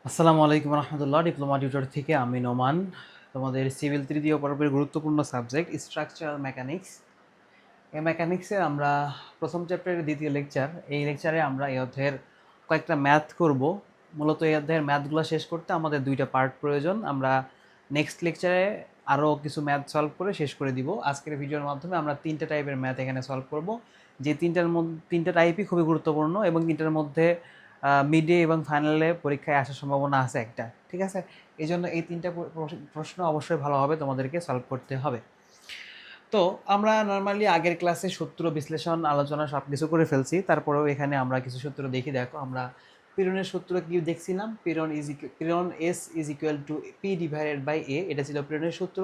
আসসালামু আলাইকুম রহমতুল্লাহ। Diploma tutor থেকে আমি নোমান। তোমাদের সিভিল তৃতীয় পর্বের গুরুত্বপূর্ণ সাবজেক্ট স্ট্রাকচারাল মেকানিক্স। এই মেকানিক্সে আমরা প্রথম চ্যাপ্টারের দ্বিতীয় লেকচার। এই লেকচারে আমরা এই অধ্যায়ের কয়েকটা ম্যাথ করব। মূলত এই অধ্যায়ের ম্যাথগুলো শেষ করতে আমাদের দুইটা পার্ট প্রয়োজন। আমরা নেক্সট লেকচারে আরও কিছু ম্যাথ সলভ করে শেষ করে দিব। আজকের ভিডিওর মাধ্যমে আমরা তিনটা টাইপের ম্যাথ এখানে সলভ করব, যে তিনটা টাইপই খুবই গুরুত্বপূর্ণ এবং তিনটার মধ্যে মিডে এবং ফাইনালে পরীক্ষায় আসার সম্ভাবনা আছে একটা। ঠিক আছে, এই জন্য এই তিনটা প্রশ্ন অবশ্যই ভালোভাবে তোমাদেরকে সলভ করতে হবে। তো আমরা নর্মালি আগের ক্লাসে সূত্র বিশ্লেষণ আলোচনা সব কিছু করে ফেলছি, তারপরেও এখানে আমরা কিছু সূত্র দেখি। দেখো, আমরা পিরনের সূত্র কি দেখছিলাম? পিরন S is equal to P divided by A, এটা ছিল পিরনের সূত্র।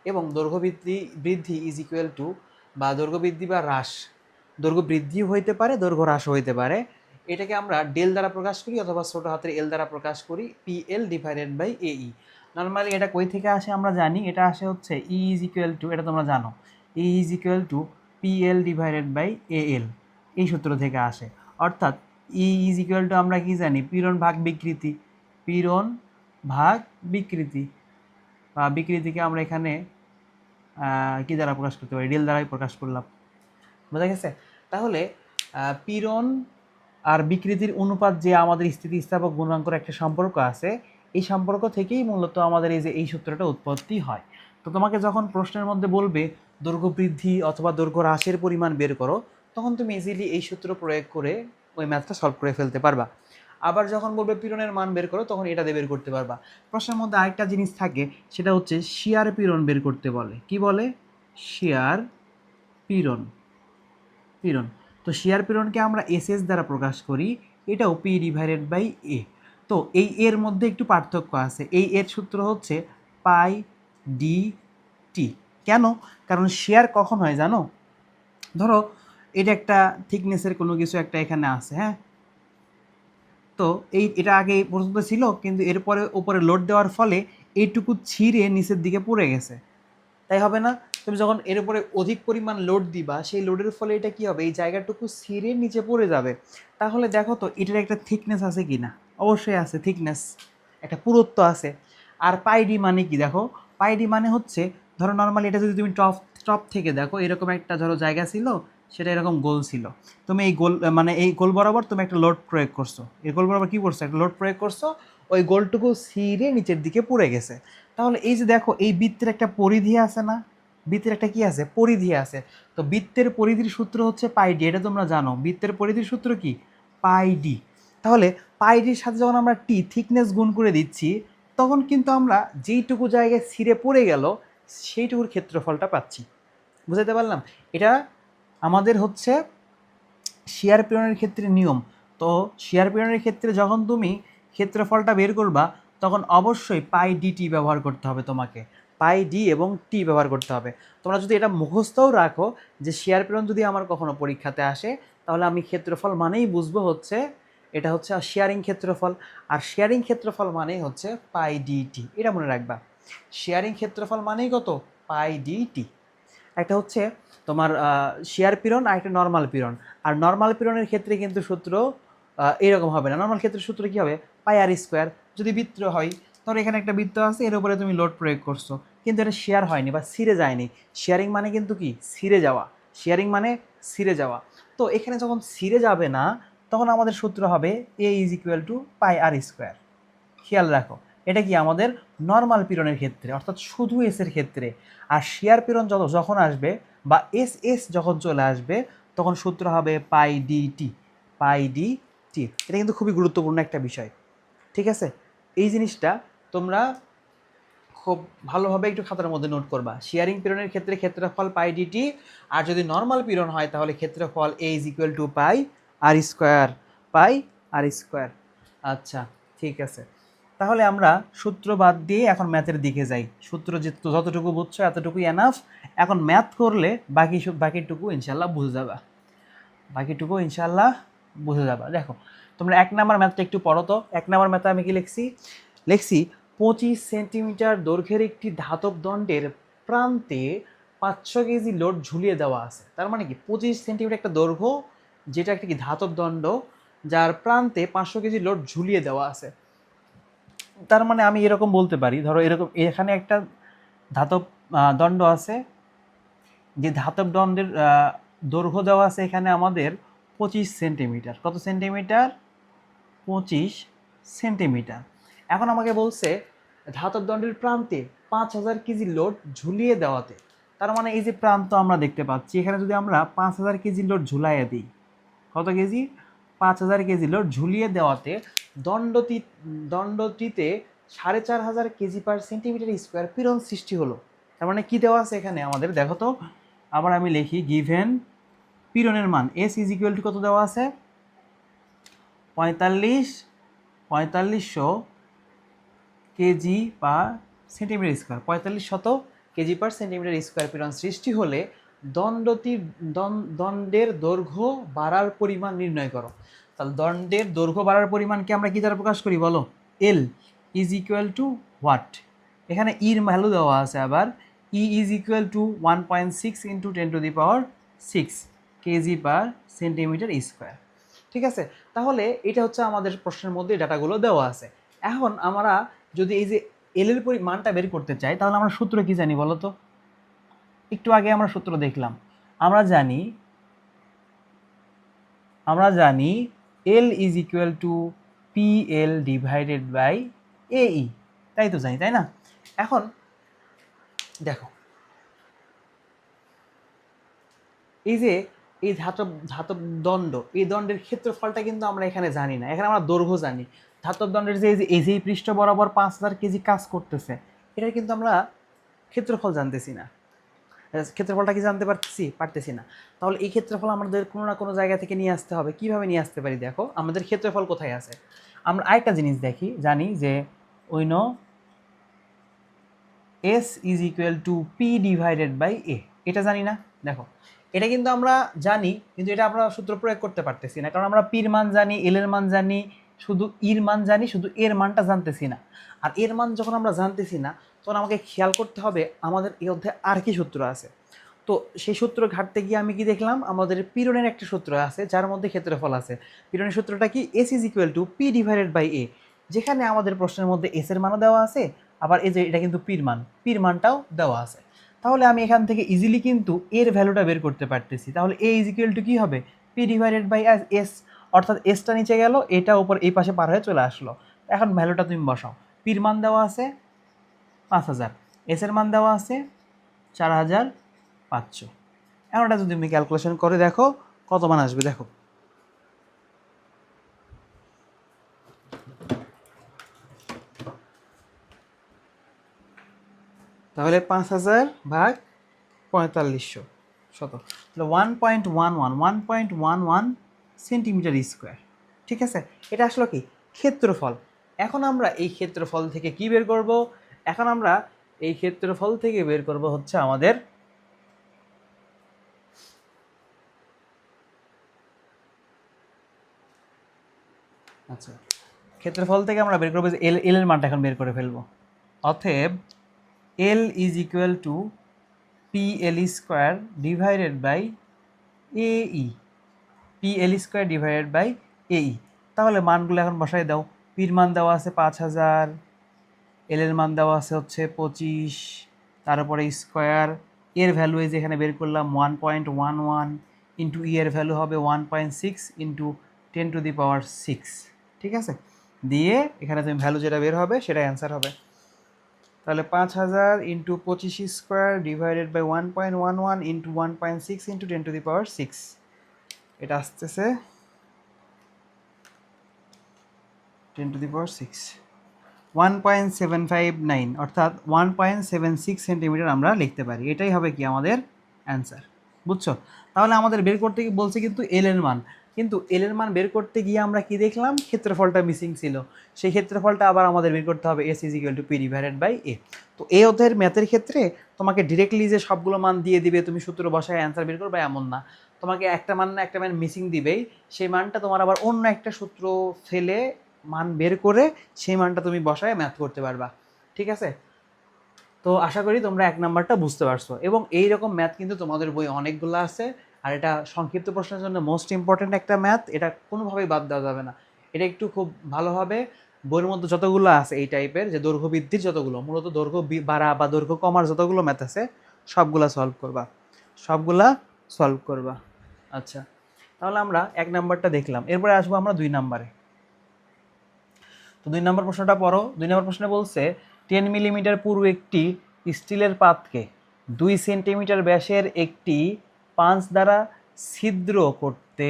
এবং দৈর্ঘ্য বৃদ্ধি ইজ ইকুয়াল টু, বা দৈর্ঘ্য বৃদ্ধি বা হ্রাস, দৈর্ঘ্য বৃদ্ধিও হইতে পারে, দৈর্ঘ্য হ্রাসও হইতে পারে। এটাকে আমরা ডেল দ্বারা প্রকাশ করি অথবা ছোট হাতের এল দ্বারা প্রকাশ করি, P L divided by A E. Normally এটা কই থেকে আসে আমরা জানি, এটা আসে হচ্ছে ই ইজ ইকুয়াল টু, এটা তোমরা জানো, E is equal to P L divided by A L, এই সূত্র থেকে আসে। অর্থাৎ ই ইজ ইকুয়াল টু আমরা কি জানি, পীড়ন ভাগ বিকৃতি, পীড়ন ভাগ বিকৃতি, বা বিকৃতিকে আমরা এখানে কি দ্বারা প্রকাশ করতে পারি, ডেল দ্বারাই প্রকাশ করলাম। বোঝা গেছে? তাহলে পীড়ন আর বিকৃতির অনুপাত যে আমাদের স্থিতিস্থাপক গুণাঙ্কের একটা সম্পর্ক আছে, এই সম্পর্ক থেকেই মূলত আমাদের এই সূত্রটা উৎপত্তি হয়। তো তোমাকে যখন প্রশ্নের মধ্যে বলবে দৈর্ঘ্য বৃদ্ধি অথবা দৈর্ঘ্য হ্রাসের পরিমাণ বের করো, তখন তুমি ইজিলি এই সূত্র প্রয়োগ করে ওই ম্যাথটা সলভ করে ফেলতে পারবা। আবার যখন বলবে পীড়নের মান বের করো, তখন এটা দিয়ে বের করতে পারবা। প্রশ্নের মধ্যে আরেকটা জিনিস থাকে, সেটা হচ্ছে শিয়ার পীড়ন বের করতে বলে। কি বলে? শিয়ার পীড়ন। পীড়ন, তো শিয়ার পীড়নকে আমরা এস এস দ্বারা প্রকাশ করি, এটাও পি ডিভাইডেড বাই এ। তো এই এর মধ্যে একটু পার্থক্য আছে। এই এর সূত্র হচ্ছে পাই ডি টি। কেন? কারণ শেয়ার কখন হয় জানো? ধরো এটা একটা থিকনেসের কোনো কিছু একটা এখানে আছে, হ্যাঁ, তো এটা আগে এই পর্যন্ত ছিল, কিন্তু এরপরে উপরে লোড দেওয়ার ফলে এইটুকু ছিঁড়ে নিচের দিকে পড়ে গেছে, তাই হবে না? তুমি যখন এর উপরে অধিক পরিমাণ লোড দিবা, সেই লোডের ফলে এটা কি হবে, এই জায়গাটুকু ছিঁড়ে নিচে পড়ে যাবে। তাহলে দেখো তো এটার একটা থিকনেস আছে কি না? অবশ্যই আছে, থিকনেস, একটা পুরুত্ব আছে। আর পাইডি মানে কি দেখো, পাইডি মানে হচ্ছে, ধরো নর্মালি এটা যদি তুমি টপ টপ থেকে দেখো, এরকম একটা ধরো জায়গা ছিল, সেটা এরকম গোল ছিল। তুমি এই গোল মানে এই গোল বরাবর তুমি একটা লোড প্রয়োগ করছো, এই গোল বরাবর কি করছো, একটা লোড প্রয়োগ করছো, ওই গোলটুকু ছিঁড়ে নিচের দিকে পড়ে গেছে। তাহলে এই যে দেখো, এই বৃত্তের একটা পরিধি আছে না? বৃত্তের একটা কি আছে? পরিধি আছে। তো বৃত্তের পরিধির সূত্র হচ্ছে পাই ডি, এটা তোমরা জানো। বৃত্তের পরিধির সূত্র কি? পাই ডি। তাহলে পাই ডির সাথে যখন আমরা টি থিকনেস গুণ করে দিচ্ছি, তখন কিন্তু আমরা যেইটুকু জায়গায় ছিঁড়ে পড়ে গেল, সেইটুকুর ক্ষেত্রফলটা পাচ্ছি। বুঝাতে পারলাম? এটা আমাদের হচ্ছে শেয়ার পীড়নের ক্ষেত্রে নিয়ম। তো শেয়ার পীড়নের ক্ষেত্রে যখন তুমি ক্ষেত্রফলটা বের করবা, তখন অবশ্যই পাই ডিটি ব্যবহার করতে হবে তোমাকে। পাই ডি এবং টি ব্যবহার করতে হবে। তোমরা যদি এটা মুখস্থও রাখো যে শেয়ার পীড়ন যদি আমার কখনো পরীক্ষাতে আসে, তাহলে আমি ক্ষেত্রফল মানেই বুঝবো হচ্ছে এটা হচ্ছে শেয়ারিং ক্ষেত্রফল। আর শেয়ারিং ক্ষেত্রফল মানেই হচ্ছে পাই ডিটি, এটা মনে রাখবা। শেয়ারিং ক্ষেত্রফল মানেই কত? পাই ডিটি। একটা হচ্ছে তোমার শেয়ার পীড়ন আর একটা নর্মাল পীড়ন। আর নর্মাল পীড়নের ক্ষেত্রে কিন্তু সূত্র এরকম হবে না। নর্মাল ক্ষেত্রে সূত্র কী হবে? পাই আর স্কোয়ার। যদি বৃত্ত হয়, ধরো এখানে একটা বৃত্ত আছে, এর উপরে তুমি লোড প্রয়োগ করছো, কিন্তু এটা শেয়ার হয়নি বা ছিঁড়ে যায়নি। শেয়ারিং মানে কিন্তু কি? ছিঁড়ে যাওয়া। শেয়ারিং মানে ছিঁড়ে যাওয়া। তো এখানে যখন ছিঁড়ে যাবে না, তখন আমাদের সূত্র হবে A is equal to pi r square. খেয়াল রাখো, এটা কি আমাদের নর্মাল পীড়নের ক্ষেত্রে, অর্থাৎ শুধু এস এর ক্ষেত্রে। আর শেয়ার পীড়ন যখন আসবে বা এস এস যখন চলে আসবে, তখন সূত্র হবে পাই ডি টি। পাই ডি টি, এটা কিন্তু খুবই গুরুত্বপূর্ণ একটা বিষয়। ঠিক আছে, এই জিনিসটা তোমরা খুব ভালোভাবে একটু খাতার মধ্যে নোট করবা। শেয়ারিং পীড়নের ক্ষেত্রে ক্ষেত্রফল পাই ডিটি, আর যদি নর্মাল পীড়ন হয় তাহলে ক্ষেত্রফল A is equal to pi r square. Pi r square. আচ্ছা, ঠিক আছে। তাহলে আমরা সূত্র বাদ দিয়ে এখন ম্যাথের দিকে যাই। সূত্র যতটুকু বুঝছো এতটুকুই এনাফ। এখন ম্যাথ করলে বাকিটুকু ইনশাল্লাহ বুঝে যাবা। বাকিটুকু ইনশাল্লাহ বুঝে যাবা। দেখো, তোমরা 1 নাম্বার ম্যাথটা একটু পড়ো তো। 1 নাম্বার ম্যাথে আমি কি লিখছি 25 সেন্টিমিটার দৈর্ঘ্যের একটি ধাতব দণ্ডের প্রান্তে 500 কেজি লোড ঝুলিয়ে দেওয়া আছে। তার মানে কি 25 সেন্টিমিটার একটা দৈর্ঘ্য, যেটা একটা কি ধাতব দণ্ড, যার প্রান্তে 500 কেজি লোড ঝুলিয়ে দেওয়া আছে। তার মানে আমি এরকম বলতে পারি, ধরো এরকম এখানে একটা ধাতব দণ্ড আছে, যে ধাতব দণ্ডের দৈর্ঘ্য দেওয়া আছে এখানে আমাদের 25 সেন্টিমিটার। কত সেন্টিমিটার? 25 সেন্টিমিটার। এখন আমাকে বলছে ধাতব দণ্ডের প্রান্তে 5000 কেজি লোড ঝুলিয়ে দেওয়াতে। তার মানে এই যে প্রান্ত আমরা দেখতে পাচ্ছি, এখানে যদি আমরা 5000 কেজি লোড ঝুলাইয়ে দিই, কত কেজি? 5000 কেজি লোড ঝুলিয়ে দেওয়াতে দণ্ডটিতে 4500 কেজি পার সেন্টিমিটার স্কোয়ার পীড়ন সৃষ্টি হলো। তার মানে কি দেওয়া আছে এখানে আমাদের? দেখো তো, আবার আমি লিখি, গিভেন পীড়নের মান এস ইজ ইকুয়াল টু কত দেওয়া আছে? 4500 KG per centimetre square, 4500 KG per centimetre square পীড়ন সৃষ্টি হলে দণ্ডের দৈর্ঘ্য বাড়ার পরিমাণ নির্ণয় করো। তাহলে দণ্ডের দৈর্ঘ্য বাড়ার পরিমাণকে আমরা কি দ্বারা প্রকাশ করি বলো? L is equal to what? এখানে ইর ভ্যালু দেওয়া আছে, আবার E is equal to 1.6 into 10⁶ KG per centimetre square. ঠিক আছে, তাহলে এটা হচ্ছে আমাদের প্রশ্নের মধ্যে ডাটাগুলো দেওয়া আছে। এখন আমরা যদি এই যে এল এর মানটা বের করতে চাই, তাহলে আমরা সূত্র কি জানি বলো তো? একটু আগে আমরা সূত্র দেখলাম, আমরা জানি L is equal to P L divided by এই, তাই তো জানি, তাই না? এখন দেখো, এই যে এই ধাতব দণ্ড, এই দণ্ডের ক্ষেত্রফলটা কিন্তু আমরা এখানে জানি না, এখানে আমরা দৈর্ঘ্য জানি। ধাতব দণ্ডের যে এই যে পৃষ্ঠ বরাবর 5000 কেজি কাজ করতেছে, এটা কিন্তু আমরা ক্ষেত্রফল জানতেছি না। ক্ষেত্রফলটা কি জানতে পারতেছি না। তাহলে এই ক্ষেত্রফল আমাদের কোনো না কোনো জায়গা থেকে নিয়ে আসতে হবে। কিভাবে নিয়ে আসতে পারি? দেখো, আমাদের ক্ষেত্রফল কোথায় আছে? আমরা আরেকটা জিনিস জানি যে ওই S is equal to P divided by A, এটা জানি না? দেখো, এটা কিন্তু আমরা জানি, কিন্তু এটা আমরা সূত্র প্রয়োগ করতে পারতেছি না, কারণ আমরা পির মান জানি, এল এর মান জানি, শুধু ইর মান জানি, শুধু এর মানটা জানতেছি না। আর এর মান যখন আমরা জানতেছি না, তখন আমাকে খেয়াল করতে হবে আমাদের এই অধ্যায়ে আর কি সূত্র আছে। তো সেই সূত্র ঘাটতে গিয়ে আমি কি দেখলাম, আমাদের পীড়নের একটা সূত্র আছে যার মধ্যে ক্ষেত্রফল আছে। পীড়নের সূত্রটা কি? S is equal to P divided by A, যেখানে আমাদের প্রশ্নের মধ্যে এস এর মানও দেওয়া আছে, আবার এই যে এটা কিন্তু পির মানটাও দেওয়া আছে। তাহলে আমি এখান থেকে ইজিলি কিন্তু এর ভ্যালুটা বের করতে পারতেছি। তাহলে এ ইজ ইকুয়াল টু কী হবে? পি ডিভাইডেড বাই এস, অর্থাৎ এসটা নিচে গেল, এটা উপর এই পাশে পার হয়ে চলে আসলো। এখন ভ্যালুটা তুমি বসাও। পির মান দেওয়া আছে 5000, এস এর মান দেওয়া আছে 4500। এখন এটা যদি তুমি ক্যালকুলেশন করে দেখো কত মান আসবে, দেখো। তাহলে 5000 ভাগ 4500 শত, তাহলে 1.11 সেন্টিমিটার স্কোয়ার। ঠিক আছে, এটা আসলো কি? ক্ষেত্রফল। এখন আমরা এই ক্ষেত্রফল থেকে কি বের করব? এখন আমরা এই ক্ষেত্রফল থেকে বের করব হচ্ছে আমাদের আচ্ছা, ক্ষেত্রফল থেকে আমরা বের করবো যে এল এর মানটা এখন বের করে ফেলবো। অতএব L is equal to P L square divided by এই, P L square divided by এই। তাহলে মানগুলো এখন বসাই দাও। পির মান দেওয়া আছে 5000, এল এর মান দেওয়া আছে হচ্ছে 25, তারপরে স্কোয়ার, এর ভ্যালু এই যে এখানে বের করলাম 1.11 ইন্টু ই এর ভ্যালু হবে 1.6 ইন্টু 10⁶। ঠিক আছে, দিয়ে এখানে তুমি ভ্যালু যেটা বের হবে সেটা অ্যান্সার হবে। তাহলে 5000 into 25 square divided by 1.11 into 1.6 into 10⁶, এটা আসতেছে 10⁶, 1.759, অর্থাৎ 1.76 সেন্টিমিটার আমরা লিখতে পারি। এটাই হবে কি আমাদের অ্যান্সার। বুঝছো? তাহলে আমাদের বের করতে বলছে কিন্তু এল এর মান, কিন্তু এল এর মান বের করতে গিয়ে আমরা কি দেখলাম? ক্ষেত্রফলটা মিসিং ছিল। সেই ক্ষেত্রফলটা আবার আমাদের বের করতে হবে S is equal to P divided by A. তো এই অধ্যায়ের ম্যাথের ক্ষেত্রে তোমাকে ডিরেক্টলি যে সবগুলো মান দিয়ে দিবে, তুমি সূত্র বসায় অ্যান্সার বের করবে এমন না। তোমাকে একটা মান না একটা মান মিসিং দিবেই, সেই মানটা তোমার আবার অন্য একটা সূত্র ফেলে মান বের করে সেই মানটা তুমি বসায় ম্যাথ করতে পারবা। ঠিক আছে, তো আশা করি তোমরা 1 নাম্বারটা বুঝতে পারছো। এবং এই রকম ম্যাথ কিন্তু তোমাদের বই অনেকগুলো আছে, আর এটা সংক্ষিপ্ত প্রশ্নের জন্য মোস্ট ইম্পর্ট্যান্ট একটা ম্যাথ, এটা কোনোভাবেই বাদ দেওয়া যাবে না। এটা একটু খুব ভালোভাবে বইয়ের মধ্যে যতগুলো আছে এই টাইপের যে দৈর্ঘ্য বৃদ্ধির যতগুলো, মূলত দৈর্ঘ্য বাড়া বা দৈর্ঘ্য কমার যতগুলো ম্যাথ আছে সবগুলা সলভ করবা। আচ্ছা, তাহলে আমরা 1 নাম্বারটা দেখলাম, এরপরে আসবো আমরা 2 নাম্বারে। তো 2 নম্বর প্রশ্নটা পড়ো। 2 নম্বর প্রশ্নে বলছে 10 মিলিমিটার পুরু একটি স্টিলের পাতকে 2 সেন্টিমিটার ব্যাসের একটি পাঞ্চ দ্বারা ছিদ্র করতে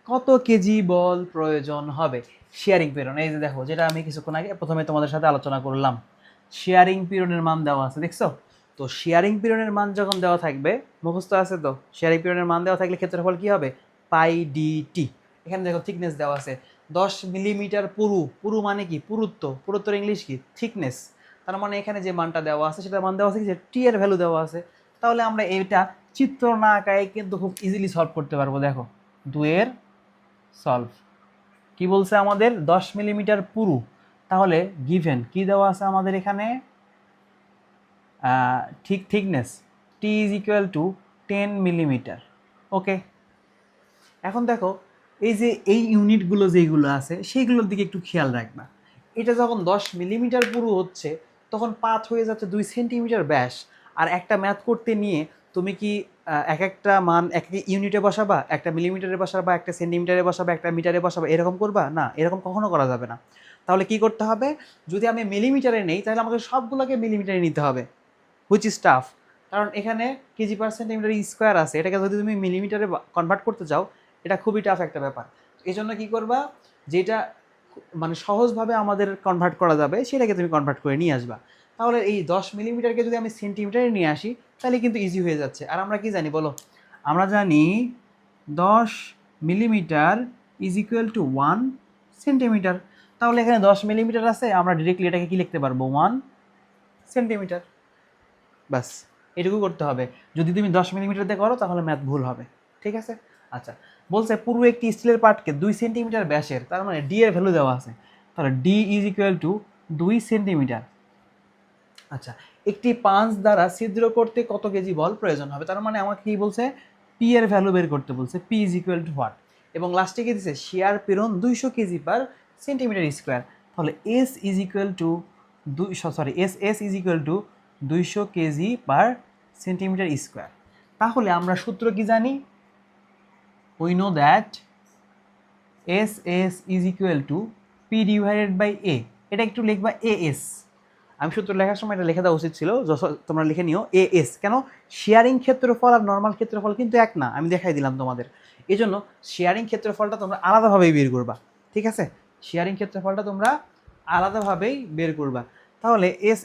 কত কেজি বল প্রয়োজন হবে? শেয়ারিং পীড়ন, এই যে দেখো যেটা আমি কিছুক্ষণ আগে প্রথমে তোমাদের সাথে আলোচনা করলাম, শেয়ারিং পীড়নের মান দেওয়া আছে, দেখছো? তো শেয়ারিং পীড়নের মান যখন দেওয়া থাকবে, মুখস্থ আছে তো, শেয়ারিং পীড়নের মান দেওয়া থাকলে ক্ষেত্রফল কি হবে? পাই ডিটি। এখানে দেখো থিকনেস দেওয়া আছে 10 মিলিমিটার পুরু। পুরু মানে কি? পুরুত্ব। পুরুত্বর ইংলিশ কি? থিকনেস। তার মানে এখানে যে মানটা দেওয়া আছে সেটা মান দেওয়া আছে কি, যে টি এর ভ্যালু দেওয়া আছে। তাহলে আমরা এটা চিত্র না আঁকায় কিন্তু খুব ইজিলি সলভ করতে পারবো। দেখো 2 এর সলভ কি বলছে আমাদের? 10 মিলিমিটার পুরু। তাহলে গিভেন কি দেওয়া আছে আমাদের এখানে? Thickness T is equal to 10 millimetre. Okay, এখন দেখো এই যে এই ইউনিটগুলো যেগুলো আছে সেইগুলোর দিকে একটু খেয়াল রাখবা। এটা যখন 10 মিলিমিটার পুরু হচ্ছে তখন পাত হয়ে যাচ্ছে 2 সেন্টিমিটার ব্যাস। আর একটা ম্যাথ করতে নিয়ে তুমি কি এক একটা মান এক এক ইউনিটে বসাবা, একটা মিলিমিটারে বসাবা, একটা সেন্টিমিটারে বসাবা, একটা মিটারে বসাবা, এরকম করবা না? এরকম কখনো করা যাবে না। তাহলে কি করতে হবে? যদি আমি মিলিমিটারে নেই তাহলে আমাকে সবগুলোকে মিলিমিটারে নিতে হবে, হুইচ ইজ টাফ। কারণ এখানে কেজি পার সেন্টিমিটার স্কোয়ার আছে, এটাকে যদি তুমি মিলিমিটারে কনভার্ট করতে চাও এটা খুবই টাফ একটা ব্যাপার। এই জন্য কী করবা, যেটা মানে সহজভাবে আমাদের কনভার্ট করা যাবে সেটাকে তুমি কনভার্ট করে নিয়ে আসবা। তাহলে এই 10 মিলিমিটারকে যদি আমি সেন্টিমিটারে নিয়ে আসি তাহলে কিন্তু ইজি হয়ে যাচ্ছে। আর আমরা কি জানি বলো? আমরা জানি 10 millimetre is equal two 1 centimetre. তাহলে এখানে 10 মিলিমিটার আছে, আমরা ডিরেক্টলি এটাকে কি লিখতে পারবো? 1 সেন্টিমিটার। বাস, এটুকু করতে হবে। যদি তুমি 10 মিলিমিটার দিয়ে করো তাহলে ম্যাথ ভুল হবে। ঠিক আছে? আচ্ছা, বলছে পুরো একটি স্টিলের পার্টকে 2 সেন্টিমিটার ব্যাসের, তার মানে ডি এর ভ্যালু দেওয়া আছে, তাহলে D is equal two 2 centimetre. আচ্ছা, একটি পাঞ্চ দ্বারা ছিদ্র করতে কত কেজি বল প্রয়োজন হবে? তার মানে আমাকে কি বলছে? পি এর ভ্যালু বের করতে বলছে। P is equal to what? এবং লাস্টে কি দিছে? শেয়ার পীড়ন 200 কেজি পার সেন্টিমিটার স্কোয়ার। তাহলে S is equal to S is equal to 200 KG per centimetre square. তাহলে আমরা সূত্র কি জানি? We know that S is equal to P divided by A. এটা একটু লিখবা এস। আমি সূত্র লেখার সময় এটা লিখে দেওয়া উচিত ছিল, তোমরা লিখে নিও এস। কেন? শেয়ারিং ক্ষেত্রফল আর নর্মাল ক্ষেত্রফল কিন্তু এক না, আমি দেখাই দিলাম তোমাদের। এই জন্য শেয়ারিং ক্ষেত্রফলটা তোমরা আলাদাভাবেই বের করবা। ঠিক আছে? শেয়ারিং ক্ষেত্রফলটা তোমরা আলাদাভাবেই বের করবা। তাহলে এস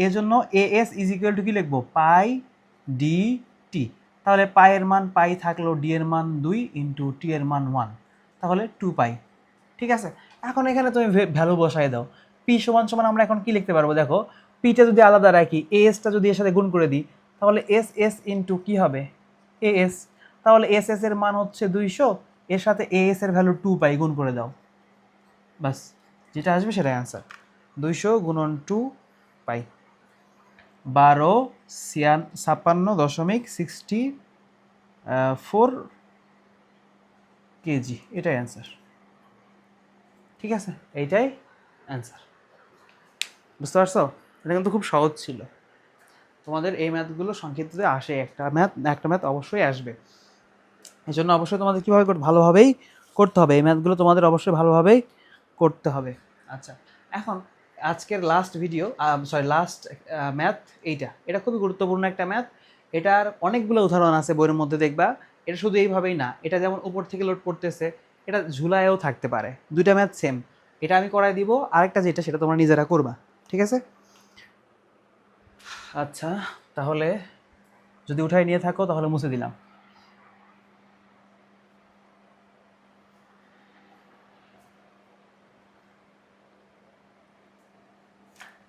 এর জন্য এস ইজ ইকুয়াল টু কি লিখবো? পাই ডি টি। তাহলে পায়ের মান পাই থাকলো, ডি এর মান 2 ইন্টু টি এর মান 1, তাহলে 2 পাই। ঠিক আছে? এখন এখানে তুমি ভ্যালু বসাই দাও। পি সমান সমান আমরা এখন কি লিখতে পারবো? দেখো, পিটা যদি আলাদা রাখি, এসটা যদি এর সাথে গুণ করে দিই তাহলে এস ইন্টু কী হবে? এস। তাহলে এস এর মান হচ্ছে 200, এর সাথে এস এর ভ্যালু 2 পাই, গুণ করে দাও। বাস, যেটা আসবে সেটাই আনসার। 200 গুণন 2 পাই, 1256.64 কেজি, এটাই অ্যান্সার। ঠিক আছে? এইটাই অ্যান্সার। বুঝতে পারছো? এটা কিন্তু খুব সহজ ছিল। তোমাদের এই ম্যাথগুলো সংক্ষিপ্ততে আসে, একটা ম্যাথ অবশ্যই আসবে। এই জন্য অবশ্যই তোমাদের কীভাবে ভালোভাবেই করতে হবে, এই ম্যাথগুলো তোমাদের অবশ্যই ভালোভাবেই করতে হবে। আচ্ছা, এখন আজকের লাস্ট ম্যাথ এটা খুবই গুরুত্বপূর্ণ একটা ম্যাথ। এটার অনেকগুলো উদাহরণ আছে বইয়ের মধ্যে, দেখবা। এটা শুধু এইভাবেই না, এটা যেমন উপর থেকে লোড করতেছে, এটা ঝুলায়ও থাকতে পারে। দুইটা ম্যাথ সেম। এটা আমি করাই দিব, আরেকটা যেটা সেটা তোমরা নিজেরা করবা। ঠিক আছে? আচ্ছা, তাহলে যদি উঠাই নিয়ে থাকো তাহলে মুছে দিলাম।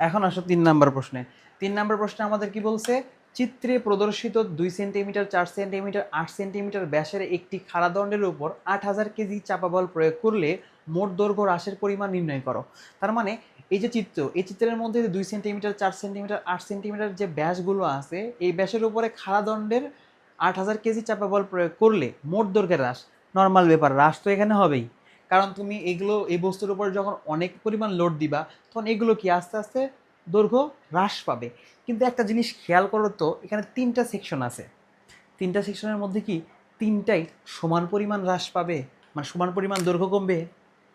এখন আসো 3 নাম্বার প্রশ্নে। 3 নাম্বার প্রশ্নে আমাদের কি বলছে? চিত্রে প্রদর্শিত 2 সেন্টিমিটার, 4 সেন্টিমিটার, 8 সেন্টিমিটার ব্যাসের একটি খাড়াদণ্ডের উপর 8000 কেজি চাপা বল প্রয়োগ করলে মোট দৈর্ঘ্য হ্রাসের পরিমাণ নির্ণয় করো। তার মানে এই যে চিত্র, এই চিত্রের মধ্যে 2 সেন্টিমিটার, 4 সেন্টিমিটার, 8 সেন্টিমিটার যে ব্যাসগুলো আছে, এই ব্যাসের উপরে খাড়াদণ্ডের 8000 কেজি চাপা বল প্রয়োগ করলে মোট দৈর্ঘ্যের হ্রাস। নর্মাল ব্যাপার, হ্রাস তো এখানে হবেই, কারণ তুমি এই বস্তুর উপর যখন অনেক পরিমাণ লোড দিবা তখন এগুলো কি আস্তে আস্তে দৈর্ঘ্য হ্রাস পাবে। কিন্তু একটা জিনিস খেয়াল করো তো, এখানে 3টা সেকশন আছে, 3টা সেকশনের মধ্যে কি 3টাই সমান পরিমাণ হ্রাস পাবে, মানে সমান পরিমাণ দৈর্ঘ্য কমবে?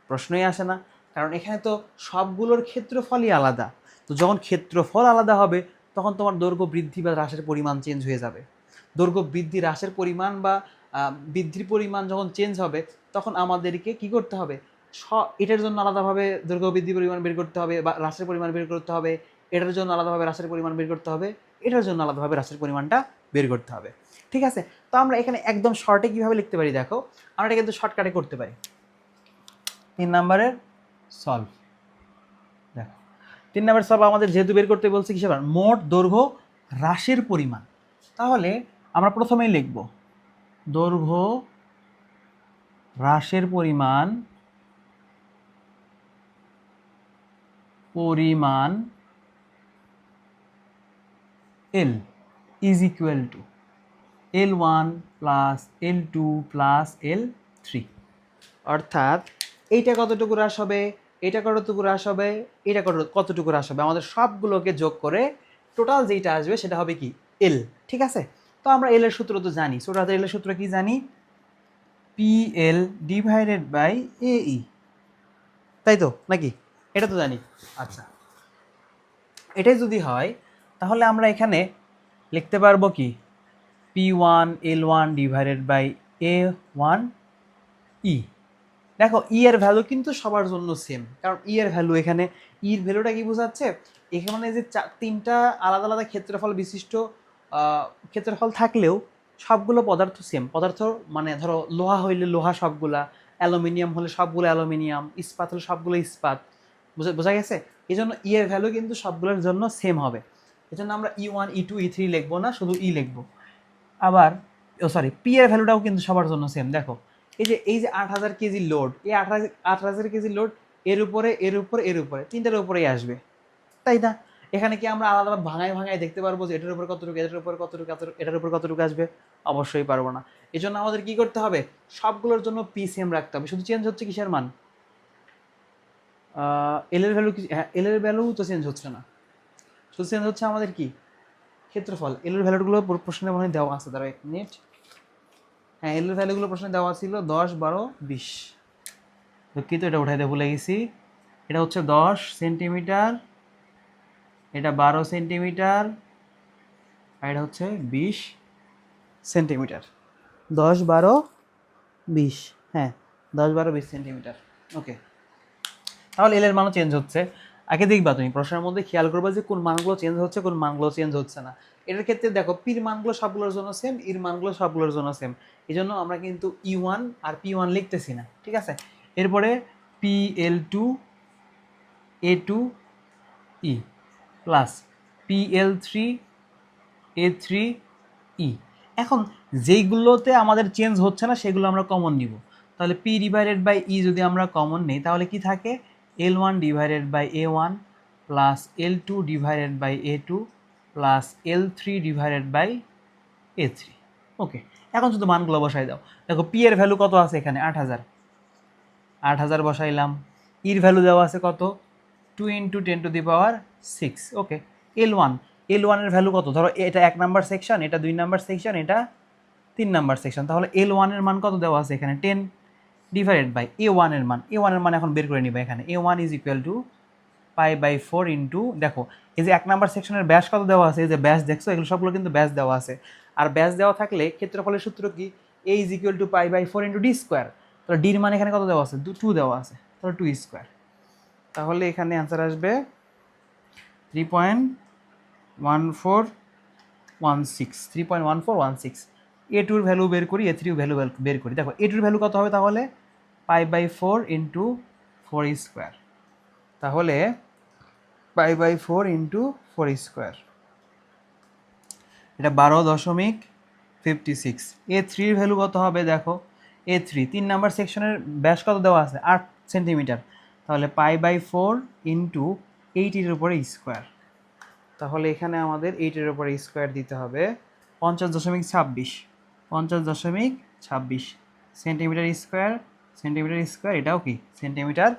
প্রশ্নই আসে না, কারণ এখানে তো সবগুলোর ক্ষেত্রফলই আলাদা। তো যখন ক্ষেত্রফল আলাদা হবে তখন তোমার দৈর্ঘ্য বৃদ্ধি বা হ্রাসের পরিমাণ চেঞ্জ হয়ে যাবে। দৈর্ঘ্য বৃদ্ধি হ্রাসের পরিমাণ বা বৃদ্ধির পরিমাণ যখন চেঞ্জ হবে তখন আমাদেরকে কি করতে হবে, এটার জন্য আলাদাভাবে দৈর্ঘ্য বৃদ্ধি পরিমাণ বের করতে হবে বা হ্রাসের পরিমাণ বের করতে হবে, এটার জন্য আলাদাভাবে হ্রাসের পরিমাণ বের করতে হবে, এটার জন্য আলাদাভাবে হ্রাসের পরিমাণটা বের করতে হবে। ঠিক আছে, তো আমরা এখানে একদম শর্টে কীভাবে লিখতে পারি দেখো, আমরা এটা কিন্তু শর্টকাটে করতে পারি। 3 নম্বরের সলভ, দেখো 3 নম্বরের সলভ আমাদের যেহেতু বের করতে বলছে কিসের মোট দৈর্ঘ্য হ্রাসের পরিমাণ, তাহলে আমরা প্রথমেই লিখব দৈর্ঘ্য হ্রাসের পরিমাণ L is equal two L1 plus L2 plus L3, অর্থাৎ এইটা কতটুকু হ্রাস হবে, এটা কতটুকু হ্রাস হবে, এটা কতটুকু হ্রাস হবে, আমাদের সবগুলোকে যোগ করে টোটাল যেটা আসবে সেটা হবে কি L। ঠিক আছে, তো আমরা L এর সূত্র তো জানি, ছোট হাতের L এর সূত্র কি জানি, PL ডিভাইডেড বাই AE, তাই তো নাকি? এটা তো জানি। আচ্ছা, এটাই যদি হয় তাহলে আমরা এখানে লিখতে পারবো কি P1 L1 divided by A1 E। দেখো ই এর ভ্যালু কিন্তু সবার জন্য সেম, কারণ ই এর ভ্যালু এখানে, ইর ভ্যালুটা কি বোঝাচ্ছে, এখানে যে 3টা আলাদা আলাদা ক্ষেত্রফল বিশিষ্ট ক্ষেত্রফল থাকলেও সবগুলো পদার্থ সেম পদার্থ, মানে ধরো লোহা হইলে লোহা সবগুলা, অ্যালুমিনিয়াম হলে সবগুলো অ্যালুমিনিয়াম, ইস্পাত হলে সবগুলো ইস্পাত, বোঝা গেছে? এই জন্য ই এর ভ্যালু কিন্তু সবগুলোর জন্য সেম হবে। এই জন্য আমরা E1 E2 E3 লিখবো না, শুধু ই লিখবো। আবার পি এর ভ্যালুটাও কিন্তু সবার জন্য সেম। দেখো এই যে 8000 কেজি লোড, এই 8000 কেজি লোড এর উপরে এর উপরে এর উপরে 3টার উপরেই আসবে, তাই না? এখানে কি আমরা আলাদা ভাঙায় ভাঙায় দেখতে পারবো যে এটার উপর কতটুকু, এটার উপর কতটুকু, এটার উপর কতটুকু আসবে? অবশ্যই পারবো না। এই জন্য আমাদের কি করতে হবে, সবগুলোর জন্য পি সেম রাখতে হবে। শুধু চেঞ্জ হচ্ছে কিসের মান, এল এর ভ্যালু, হ্যাঁ এল এর ভ্যালু তো চেঞ্জ হচ্ছে না, শুধু চেঞ্জ হচ্ছে আমাদের কি ক্ষেত্রফল। এল এর ভ্যালুগুলো প্রশ্নে মনে হয় দেওয়া আছে, দাঁড়াও 1 মিনিট। হ্যাঁ এল এর ভ্যালুগুলো প্রশ্নে দেওয়া ছিল 10, 12, 20। দুঃখিত, এটা উঠাইতে ভুলে গেছি। এটা হচ্ছে 10 সেন্টিমিটার, এটা 12 সেন্টিমিটার, আর এটা হচ্ছে 20 সেন্টিমিটার। 10, 12, 20, হ্যাঁ 10, 12, 20 সেন্টিমিটার। ওকে, তাহলে এল এর মানও চেঞ্জ হচ্ছে। আগে দেখবা তুমি প্রশ্নের মধ্যে খেয়াল করবা যে কোন মানগুলো চেঞ্জ হচ্ছে, কোন মানগুলো চেঞ্জ হচ্ছে না। এটার ক্ষেত্রে দেখো পির মানগুলো সবগুলোর জন্য সেম, ইর মানগুলো সবগুলোর জন্য সেম, এই জন্য আমরা কিন্তু E1 আর P1 লিখতেছি না। ঠিক আছে, এরপরে PL2 A2 E plus PL3 A3 E। এখন যেইগুলোতে আমাদের চেঞ্জ হচ্ছে না সেগুলো আমরা কমন নিব। তাহলে P ডিভাইডেড বাই E যদি আমরা কমন নিই তাহলে কি থাকে, L1 divided by A1 plus L2 divided by A2 plus L3 divided by A3। Okay, এখন শুধু মানগুলো বসাই দাও। দেখো P এর ভ্যালু কত আছে এখানে, 8000, 8000 বসাইলাম। ইর ভ্যালু দেওয়া আছে কত, 2 × 10⁶। ওকে, L1 এর ভ্যালু কত, ধরো এটা 1 নাম্বার সেকশন, এটা 2 নাম্বার সেকশন, এটা 3 নাম্বার সেকশন, তাহলে L1 এর মান কত দেওয়া আছে এখানে, 10 ডিভাইডেড বাই A1 এর মান। A1 এর মান এখন বের করে নিবা। এখানে A1 is equal to π/4 into, দেখো এই যে 1 নাম্বার সেকশনের ব্যাস কত দেওয়া আছে, এই যে ব্যাস দেখছো, এগুলো সবগুলো কিন্তু ব্যাস দেওয়া আছে। আর ব্যাস দেওয়া থাকলে ক্ষেত্রফলের সূত্র কি, A is equal to π/4 into D square. তাহলে ডির মান এখানে কত দেওয়া আছে, 2 দেওয়া আছে, তাহলে 2 স্কোয়ার। তাহলে এখানে অ্যান্সার আসবে 3.1416। A2 ভ্যালু বের করি, A3 ভ্যালু বের করি। দেখো A2 ভ্যালু কত হবে তাহলে, π/4 ইন্টু 4 স্কোয়ার, তাহলে π/4 ইন্টু 4 স্কোয়ার, এটা 12.56। A3 ভ্যালু কত হবে দেখো, A3 3 নাম্বার সেকশনের ব্যাস কত দেওয়া আছে, 8 সেন্টিমিটার, তাহলে π/4 ইন্টু 8 উপরে স্কোয়ার, তাহলে এখানে আমাদের 8 উপরে স্কোয়ার দিতে হবে 50.26, 50.26 সেন্টিমিটার স্কোয়ার সেন্টিমিটার স্কোয়ার, এটাও কি সেন্টিমিটার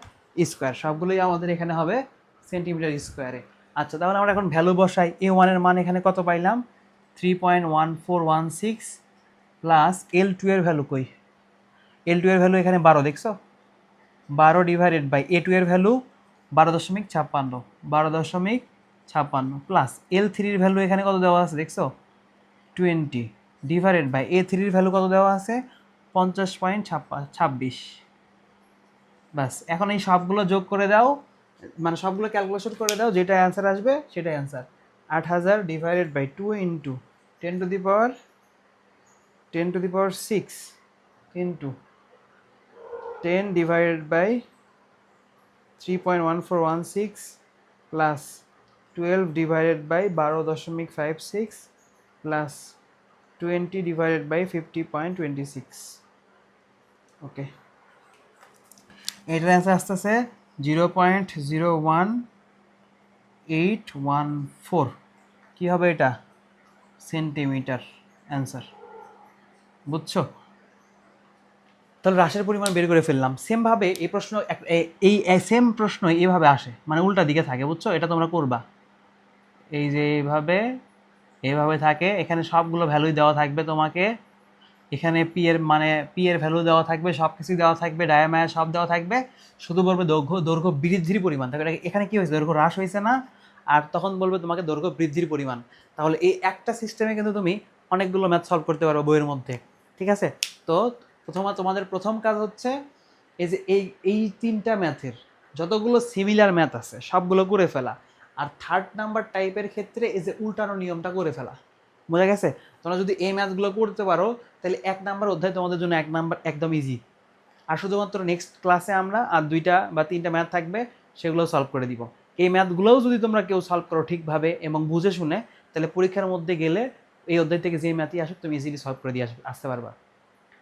স্কোয়ার, সবগুলোই আমাদের এখানে হবে সেন্টিমিটার স্কোয়ারে। আচ্ছা, তাহলে আমরা এখন ভ্যালু বসাই। A1 এর মান এখানে কত পাইলাম? 3.1416 প্লাস L2 এর ভ্যালু কই? L2 এর ভ্যালু এখানে 12, দেখছো? 12 ডিভাইডেড বাই A2 এর ভ্যালু 12.56, 12.56 প্লাস L3 এর ভ্যালু এখানে কত দেওয়া আছে দেখছো? 20 ডিভাইডেড বাই A3 এর ভ্যালু কত দেওয়া আছে? 50.26। বাস, এখন এই সবগুলো যোগ করে দাও, মানে সবগুলো ক্যালকুলেশন করে দাও, যেটা অ্যান্সার আসবে সেটাই answer. 8000 divided by 2 into 10 to the power 6 into 10 divided by 3.1416 plus 12 divided by 12.56 plus 20 divided by 50.26। Okay, এটার অ্যান্সার আসতেছে 0.01814। কী হবে এটা? Centimetre answer. বুঝছো? তাহলে হ্রাসের পরিমাণ বের করে ফেললাম। সেমভাবে এই প্রশ্ন এই সেম প্রশ্ন এইভাবে আসে, মানে উল্টা দিকে থাকে, বুঝছো? এটা তোমরা করবা, এই যে এইভাবে থাকে, এখানে সবগুলো ভ্যালুই দেওয়া থাকবে তোমাকে, এখানে পি এর ভ্যালু দেওয়া থাকবে, সব কিছুই দেওয়া থাকবে, ডায়ামায়া সব দেওয়া থাকবে, শুধু বলবে দৈর্ঘ্য বৃদ্ধির পরিমাণ। তাহলে এখানে কি হয়েছে? দৈর্ঘ্য হ্রাস হয়েছে না? আর তখন বলবে তোমাকে দৈর্ঘ্য বৃদ্ধির পরিমাণ। তাহলে এই একটা সিস্টেমে কিন্তু তুমি অনেকগুলো ম্যাথ সলভ করতে পারো বইয়ের মধ্যে, ঠিক আছে? তো তোমাদের প্রথম কাজ হচ্ছে এই যে এই তিনটা ম্যাথের যতগুলো সিমিলার ম্যাথ আছে সবগুলো করে ফেলা, আর থার্ড নাম্বার টাইপের ক্ষেত্রে এই যে উল্টানো নিয়মটা করে ফেলা। বোঝা গেছে? তোমরা যদি এই ম্যাথগুলো করতে পারো তাহলে 1 নাম্বার অধ্যায় তোমাদের জন্য 1 নাম্বার একদম ইজি। আর শুধুমাত্র নেক্সট ক্লাসে আমরা আর 2টা বা 3টা ম্যাথ থাকবে, সেগুলো সলভ করে দিব। এই ম্যাথগুলোও যদি তোমরা কেউ সলভ করো ঠিকভাবে এবং বুঝে শুনে, তাহলে পরীক্ষার মধ্যে গেলে এই অধ্যায় থেকে যে ম্যাথই আসুক তুমি ইজিলি সলভ করে দিয়ে আসতে পারবা,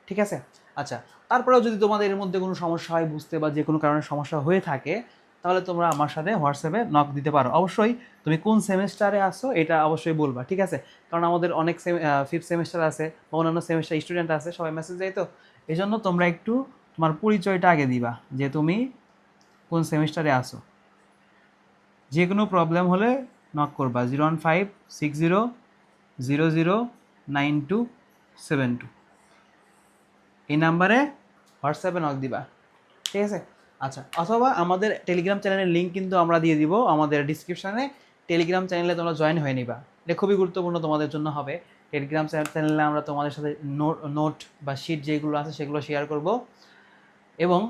ঠিক আছে? আচ্ছা, তারপরেও যদি তোমাদের এর মধ্যে কোনো সমস্যা হয় বুঝতে, বা যে কোনো কারণে সমস্যা হয়ে থাকে, তাহলে তোমরা আমার সাথে হোয়াটসঅ্যাপে নক দিতে পারো। অবশ্যই তুমি কোন সেমিস্টারে আসো এটা অবশ্যই বলবা, ঠিক আছে? কারণ আমাদের অনেক 5th সেমিস্টার আছে বা অন্যান্য সেমিস্টার স্টুডেন্ট আছে, সবাই মেসেজ দেয়, তো এই জন্য তোমরা একটু তোমার পরিচয়টা আগে দিবা যে তুমি কোন সেমিস্টারে আসো। যে কোনো প্রবলেম হলে নক করবা 01560009272, এই নাম্বারে হোয়াটসঅ্যাপে নক দিবা, ঠিক আছে? আচ্ছা, অথবা আমাদের টেলিগ্রাম চ্যানেলের লিঙ্ক কিন্তু আমরা দিয়ে দিব আমাদের ডিসক্রিপশানে। টেলিগ্রাম চ্যানেলে তোমরা জয়েন হয়ে নিবা, এটা খুবই গুরুত্বপূর্ণ তোমাদের জন্য হবে। টেলিগ্রাম চ্যানেলে আমরা তোমাদের সাথে নোট বা শিট যেগুলো আছে সেগুলো শেয়ার করব, এবং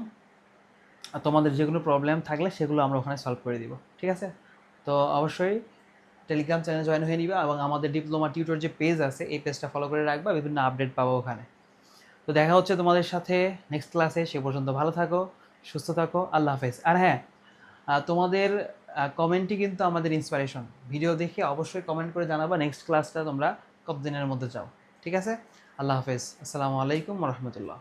তোমাদের যেগুলো প্রবলেম থাকলে সেগুলো আমরা ওখানে সলভ করে দিব, ঠিক আছে? তো অবশ্যই টেলিগ্রাম চ্যানেলে জয়েন হয়ে নিবা, এবং আমাদের ডিপ্লোমা টিউটর যে পেজ আছে এই পেজটা ফলো করে রাখবা, বিভিন্ন আপডেট পাবো ওখানে। তো দেখা হচ্ছে তোমাদের সাথে নেক্সট ক্লাসে, সে পর্যন্ত ভালো থাকো, সুস্থ থাকো, আল্লাহ হাফেজ। আর হ্যাঁ, তোমাদের কমেন্টই কিন্তু আমাদের ইন্সপিরেশন। ভিডিও দেখে অবশ্যই কমেন্ট করে জানাবা নেক্সট ক্লাসটা তোমরা কত দিনের মধ্যে চাও, ঠিক আছে? আল্লাহ হাফেজ, আসসালামু আলাইকুম রহমতুল্লাহ।